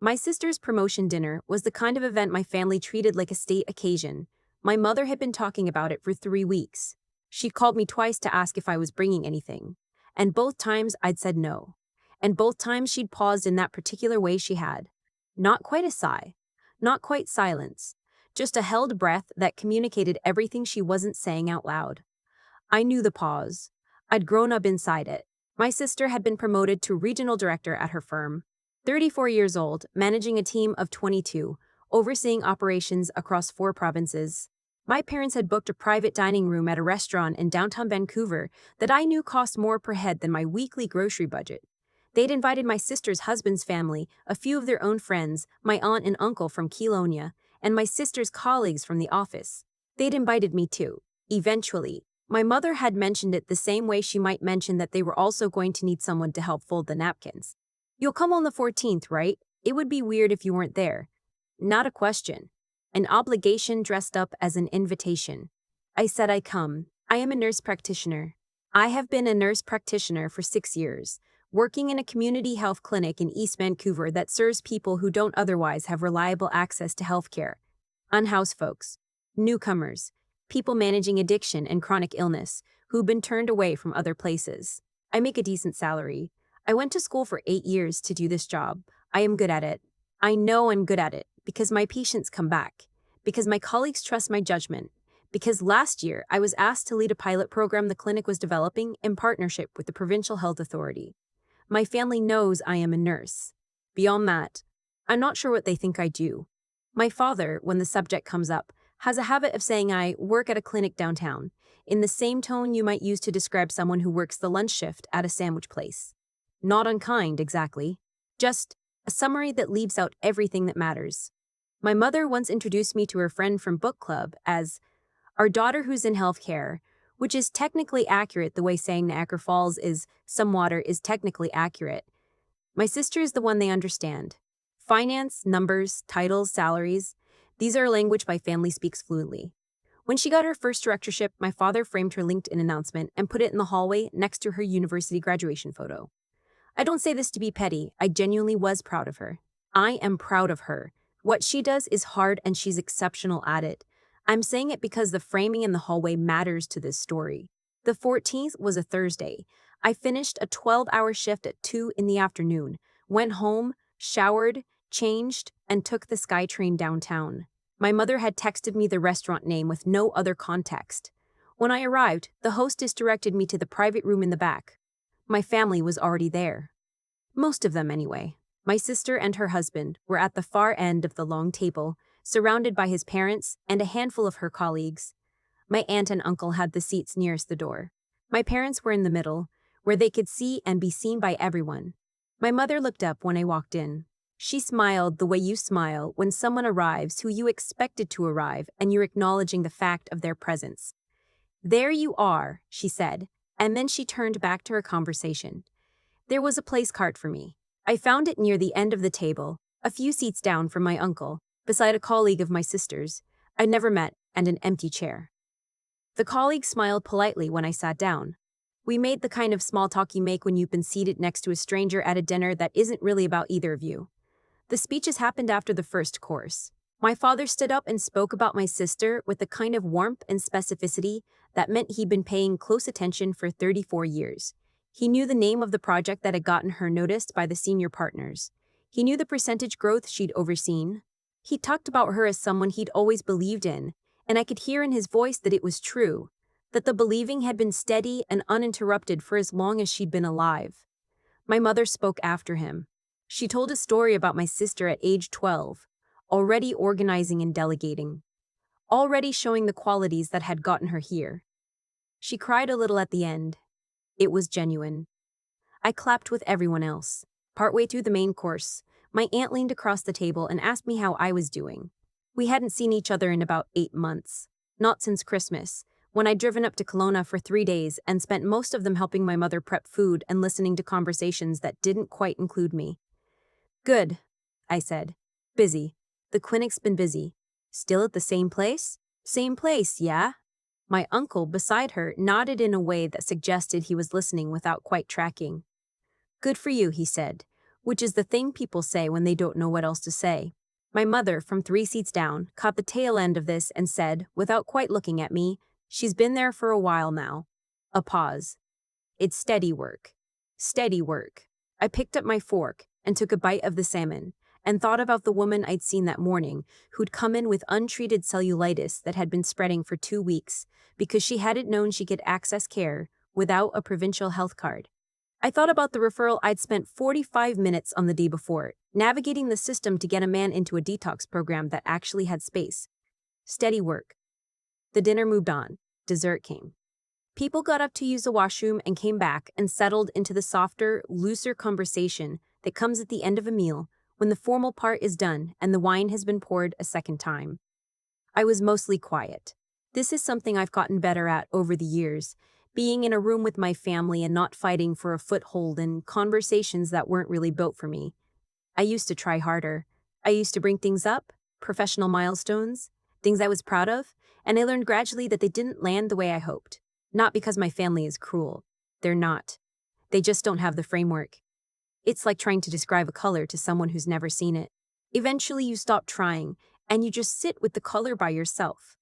My sister's promotion dinner was the kind of event my family treated like a state occasion. My mother had been talking about it for 3 weeks. She called me twice to ask if I was bringing anything. And both times I'd said no. And both times she'd paused in that particular way she had. Not quite a sigh. Not quite silence. Just a held breath that communicated everything she wasn't saying out loud. I knew the pause. I'd grown up inside it. My sister had been promoted to regional director at her firm. 34 years old, managing a team of 22, overseeing operations across 4 provinces. My parents had booked a private dining room at a restaurant in downtown Vancouver that I knew cost more per head than my weekly grocery budget. They'd invited my sister's husband's family, a few of their own friends, my aunt and uncle from Kelonia, and my sister's colleagues from the office. They'd invited me too, eventually. My mother had mentioned it the same way she might mention that they were also going to need someone to help fold the napkins. You'll come on the 14th, right? It would be weird if you weren't there. Not a question. An obligation dressed up as an invitation. I said I come. I am a nurse practitioner. I have been a nurse practitioner for 6 years, working in a community health clinic in East Vancouver that serves people who don't otherwise have reliable access to healthcare. Unhoused folks, newcomers, people managing addiction and chronic illness who've been turned away from other places. I make a decent salary. I went to school for 8 years to do this job. I am good at it. I know I'm good at it because my patients come back, because my colleagues trust my judgment, because last year I was asked to lead a pilot program the clinic was developing in partnership with the Provincial Health Authority. My family knows I am a nurse. Beyond that, I'm not sure what they think I do. My father, when the subject comes up, has a habit of saying I work at a clinic downtown, in the same tone you might use to describe someone who works the lunch shift at a sandwich place. Not unkind, exactly. Just a summary that leaves out everything that matters. My mother once introduced me to her friend from book club as our daughter who's in healthcare, which is technically accurate the way saying Niagara Falls is some water is technically accurate. My sister is the one they understand. Finance, numbers, titles, salaries, these are a language my family speaks fluently. When she got her first directorship, my father framed her LinkedIn announcement and put it in the hallway next to her university graduation photo. I don't say this to be petty, I genuinely was proud of her. I am proud of her. What she does is hard and she's exceptional at it. I'm saying it because the framing in the hallway matters to this story. The 14th was a Thursday. I finished a 12-hour shift at 2 in the afternoon, went home, showered, changed, and took the SkyTrain downtown. My mother had texted me the restaurant name with no other context. When I arrived, the hostess directed me to the private room in the back. My family was already there. Most of them, anyway. My sister and her husband were at the far end of the long table, surrounded by his parents and a handful of her colleagues. My aunt and uncle had the seats nearest the door. My parents were in the middle, where they could see and be seen by everyone. My mother looked up when I walked in. She smiled the way you smile when someone arrives who you expected to arrive and you're acknowledging the fact of their presence. There you are, she said, and then she turned back to her conversation. There was a place cart for me. I found it near the end of the table, a few seats down from my uncle, beside a colleague of my sister's, I'd never met, and an empty chair. The colleague smiled politely when I sat down. We made the kind of small talk you make when you've been seated next to a stranger at a dinner that isn't really about either of you. The speeches happened after the first course. My father stood up and spoke about my sister with the kind of warmth and specificity that meant he'd been paying close attention for 34 years. He knew the name of the project that had gotten her noticed by the senior partners. He knew the percentage growth she'd overseen. He talked about her as someone he'd always believed in, and I could hear in his voice that it was true, that the believing had been steady and uninterrupted for as long as she'd been alive. My mother spoke after him. She told a story about my sister at age 12, already organizing and delegating, already showing the qualities that had gotten her here. She cried a little at the end. It was genuine. I clapped with everyone else. Partway through the main course, my aunt leaned across the table and asked me how I was doing. We hadn't seen each other in about 8 months, not since Christmas, when I'd driven up to Kelowna for 3 days and spent most of them helping my mother prep food and listening to conversations that didn't quite include me. Good, I said. Busy. The clinic's been busy. Still at the same place? Same place, yeah? My uncle beside her nodded in a way that suggested he was listening without quite tracking. Good for you, he said. which is the thing people say when they don't know what else to say. My mother, from 3 seats down, caught the tail end of this and said, without quite looking at me, "She's been there for a while now." A pause. "It's steady work." Steady work. I picked up my fork and took a bite of the salmon and thought about the woman I'd seen that morning who'd come in with untreated cellulitis that had been spreading for 2 weeks because she hadn't known she could access care without a provincial health card. I thought about the referral I'd spent 45 minutes on the day before, navigating the system to get a man into a detox program that actually had space. Steady work. The dinner moved on. Dessert came. People got up to use the washroom and came back and settled into the softer, looser conversation that comes at the end of a meal when the formal part is done and the wine has been poured a second time. I was mostly quiet. This is something I've gotten better at over the years, being in a room with my family and not fighting for a foothold in conversations that weren't really built for me. I used to try harder. I used to bring things up, professional milestones, things I was proud of, and I learned gradually that they didn't land the way I hoped. Not because my family is cruel. They're not. They just don't have the framework. It's like trying to describe a color to someone who's never seen it. Eventually you stop trying, and you just sit with the color by yourself.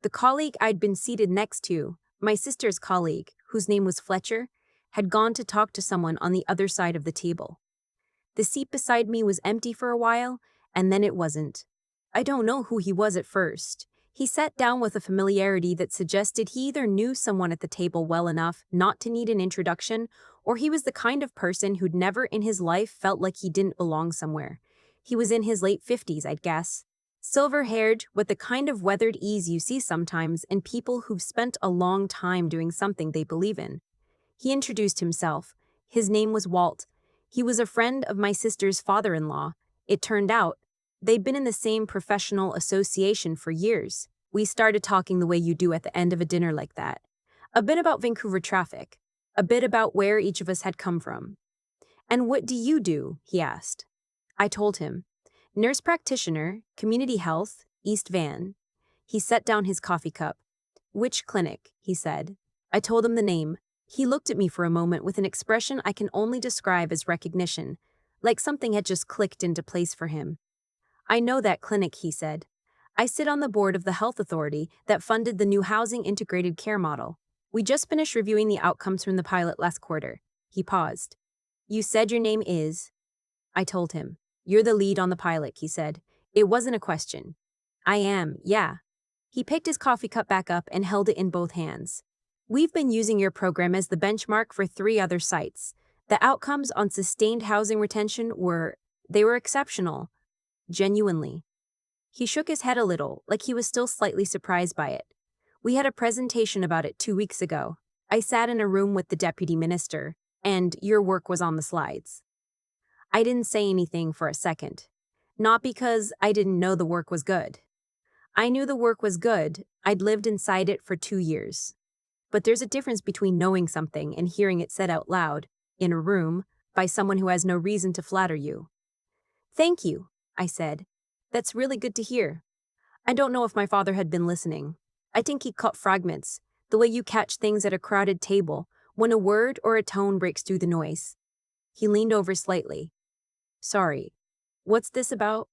The colleague I'd been seated next to, my sister's colleague, whose name was Fletcher, had gone to talk to someone on the other side of the table. The seat beside me was empty for a while, and then it wasn't. I don't know who he was at first. He sat down with a familiarity that suggested he either knew someone at the table well enough not to need an introduction, or he was the kind of person who'd never in his life felt like he didn't belong somewhere. He was in his late 50s, I'd guess. Silver-haired, with the kind of weathered ease you see sometimes in people who've spent a long time doing something they believe in. He introduced himself. His name was Walt. He was a friend of my sister's father-in-law. It turned out they'd been in the same professional association for years. We started talking the way you do at the end of a dinner like that. A bit about Vancouver traffic. A bit about where each of us had come from. "And what do you do?" he asked. I told him. "Nurse practitioner, community health, East Van." He set down his coffee cup. "Which clinic?" he said. I told him the name. He looked at me for a moment with an expression I can only describe as recognition, like something had just clicked into place for him. "I know that clinic," he said. "I sit on the board of the health authority that funded the new housing integrated care model. We just finished reviewing the outcomes from the pilot last quarter." He paused. "You said your name is?" I told him. "You're the lead on the pilot," he said. It wasn't a question. "I am, yeah." He picked his coffee cup back up and held it in both hands. "We've been using your program as the benchmark for 3 other sites. The outcomes on sustained housing retention they were exceptional. Genuinely." He shook his head a little, like he was still slightly surprised by it. "We had a presentation about it 2 weeks ago. I sat in a room with the deputy minister, and your work was on the slides." I didn't say anything for a second. Not because I didn't know the work was good. I knew the work was good. I'd lived inside it for 2 years. But there's a difference between knowing something and hearing it said out loud, in a room, by someone who has no reason to flatter you. "Thank you," I said. "That's really good to hear." I don't know if my father had been listening. I think he caught fragments, the way you catch things at a crowded table, when a word or a tone breaks through the noise. He leaned over slightly. "Sorry, what's this about?"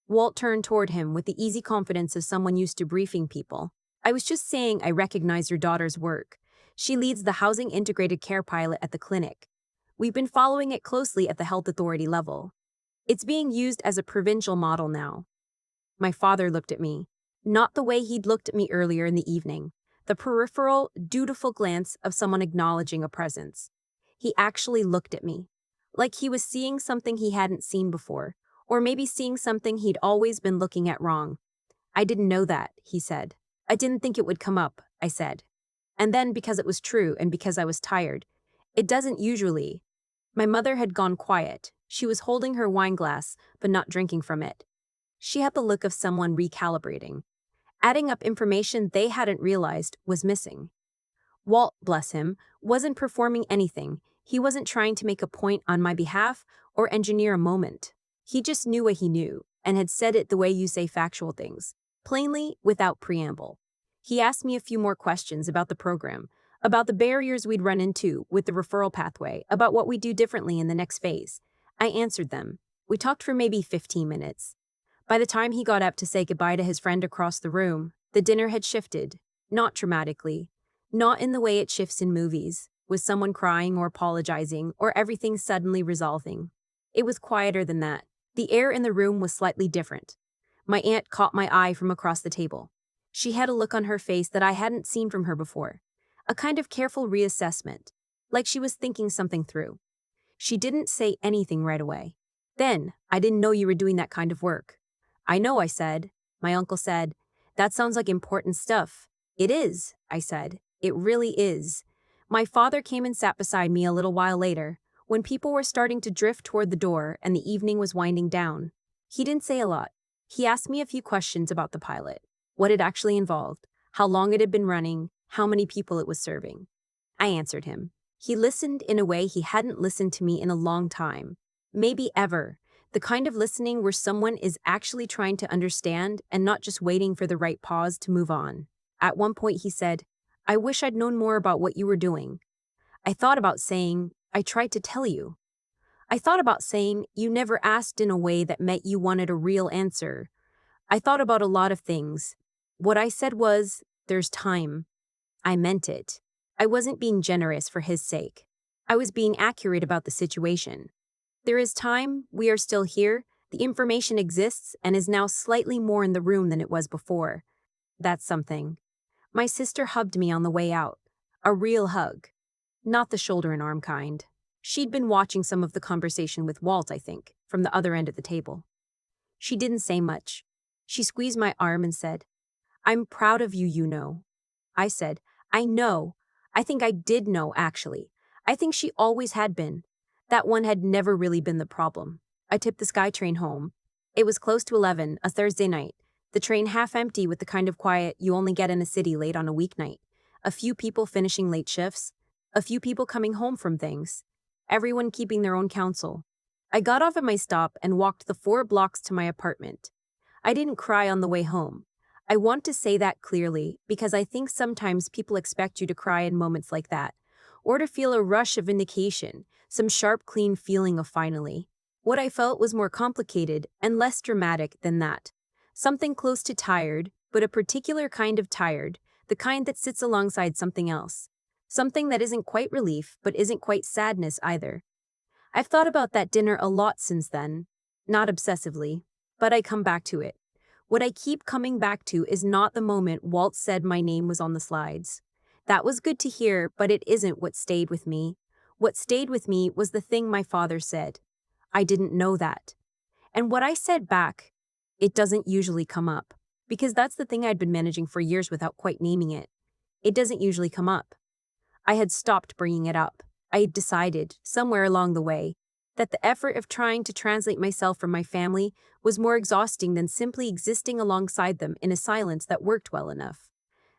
Walt turned toward him with the easy confidence of someone used to briefing people. "I was just saying I recognize your daughter's work. She leads the housing integrated care pilot at the clinic. We've been following it closely at the health authority level. It's being used as a provincial model now." My father looked at me, not the way he'd looked at me earlier in the evening, the peripheral, dutiful glance of someone acknowledging a presence. He actually looked at me, like he was seeing something he hadn't seen before, or maybe seeing something he'd always been looking at wrong. "I didn't know that," he said. "I didn't think it would come up," I said. And then, because it was true and because I was tired, "It doesn't usually." My mother had gone quiet. She was holding her wine glass, but not drinking from it. She had the look of someone recalibrating, adding up information they hadn't realized was missing. Walt, bless him, wasn't performing anything. He wasn't trying to make a point on my behalf or engineer a moment. He just knew what he knew, and had said it the way you say factual things, plainly, without preamble. He asked me a few more questions about the program, about the barriers we'd run into with the referral pathway, about what we do differently in the next phase. I answered them. We talked for maybe 15 minutes. By the time he got up to say goodbye to his friend across the room, the dinner had shifted. Not dramatically. Not in the way it shifts in movies, with someone crying or apologizing or everything suddenly resolving. It was quieter than that. The air in the room was slightly different. My aunt caught my eye from across the table. She had a look on her face that I hadn't seen from her before. A kind of careful reassessment, like she was thinking something through. She didn't say anything right away. Then, I didn't know you were doing that kind of work. I know, I said. My uncle said, that sounds like important stuff. It is, I said. It really is. My father came and sat beside me a little while later, when people were starting to drift toward the door and the evening was winding down. He didn't say a lot. He asked me a few questions about the pilot, what it actually involved, how long it had been running, how many people it was serving. I answered him. He listened in a way he hadn't listened to me in a long time, maybe ever, the kind of listening where someone is actually trying to understand and not just waiting for the right pause to move on. At one point he said, I wish I'd known more about what you were doing. I thought about saying, I tried to tell you. I thought about saying, you never asked in a way that meant you wanted a real answer. I thought about a lot of things. What I said was, there's time. I meant it. I wasn't being generous for his sake. I was being accurate about the situation. There is time, we are still here, the information exists and is now slightly more in the room than it was before. That's something. My sister hugged me on the way out. A real hug. Not the shoulder and arm kind. She'd been watching some of the conversation with Walt, I think, from the other end of the table. She didn't say much. She squeezed my arm and said, I'm proud of you, you know. I said, I know. I think I did know, actually. I think she always had been. That one had never really been the problem. I tipped the SkyTrain home. It was close to 11, a Thursday night. The train half empty with the kind of quiet you only get in a city late on a weeknight. A few people finishing late shifts. A few people coming home from things. Everyone keeping their own counsel. I got off at my stop and walked the 4 blocks to my apartment. I didn't cry on the way home. I want to say that clearly because I think sometimes people expect you to cry in moments like that, or to feel a rush of vindication, some sharp, clean feeling of finally. What I felt was more complicated and less dramatic than that. Something close to tired, but a particular kind of tired, the kind that sits alongside something else. Something that isn't quite relief, but isn't quite sadness either. I've thought about that dinner a lot since then. Not obsessively, but I come back to it. What I keep coming back to is not the moment Walt said my name was on the slides. That was good to hear, but it isn't what stayed with me. What stayed with me was the thing my father said. I didn't know that. And what I said back, it doesn't usually come up. Because that's the thing I'd been managing for years without quite naming it. It doesn't usually come up. I had stopped bringing it up. I had decided, somewhere along the way, that the effort of trying to translate myself from my family was more exhausting than simply existing alongside them in a silence that worked well enough.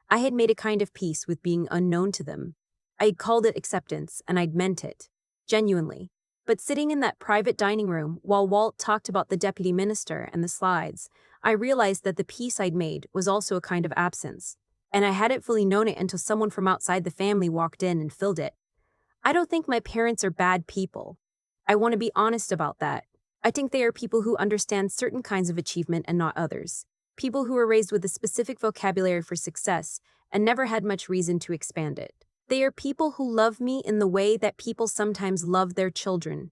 I had made a kind of peace with being unknown to them. I had called it acceptance, and I'd meant it. Genuinely. But sitting in that private dining room while Walt talked about the deputy minister and the slides, I realized that the peace I'd made was also a kind of absence. And I hadn't fully known it until someone from outside the family walked in and filled it. I don't think my parents are bad people. I want to be honest about that. I think they are people who understand certain kinds of achievement and not others. People who were raised with a specific vocabulary for success and never had much reason to expand it. They are people who love me in the way that people sometimes love their children,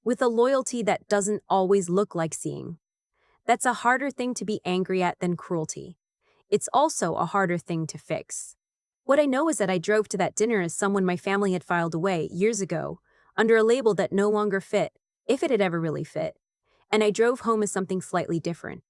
with a loyalty that doesn't always look like seeing. That's a harder thing to be angry at than cruelty. It's also a harder thing to fix. What I know is that I drove to that dinner as someone my family had filed away years ago, under a label that no longer fit, if it had ever really fit. And I drove home as something slightly different.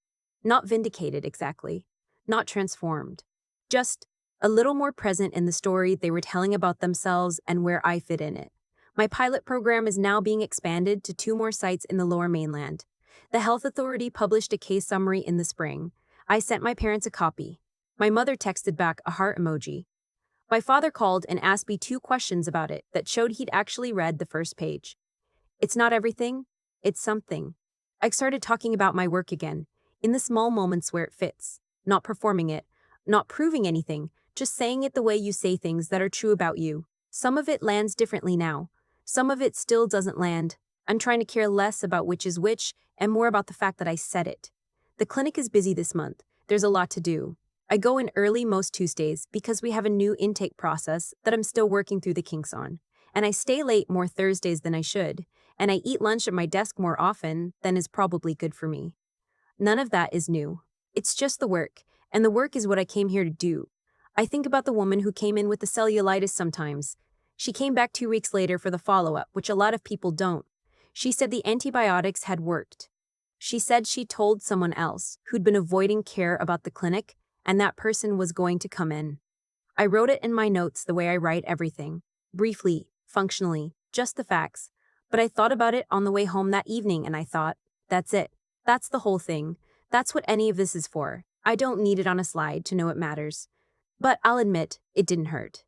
Not vindicated exactly. Not transformed. Just a little more present in the story they were telling about themselves and where I fit in it. My pilot program is now being expanded to 2 more sites in the Lower Mainland. The health authority published a case summary in the spring. I sent my parents a copy. My mother texted back a heart emoji. My father called and asked me 2 questions about it that showed he'd actually read the first page. It's not everything, it's something. I started talking about my work again, in the small moments where it fits, not performing it, not proving anything, just saying it the way you say things that are true about you. Some of it lands differently now. Some of it still doesn't land. I'm trying to care less about which is which and more about the fact that I said it. The clinic is busy this month. There's a lot to do. I go in early most Tuesdays because we have a new intake process that I'm still working through the kinks on. And I stay late more Thursdays than I should, and I eat lunch at my desk more often than is probably good for me. None of that is new. It's just the work, and the work is what I came here to do. I think about the woman who came in with the cellulitis sometimes. She came back 2 weeks later for the follow-up, which a lot of people don't. She said the antibiotics had worked. She said she told someone else who'd been avoiding care about the clinic, and that person was going to come in. I wrote it in my notes the way I write everything. Briefly, functionally, just the facts. But I thought about it on the way home that evening and I thought, that's it. That's the whole thing. That's what any of this is for. I don't need it on a slide to know it matters. But I'll admit, it didn't hurt.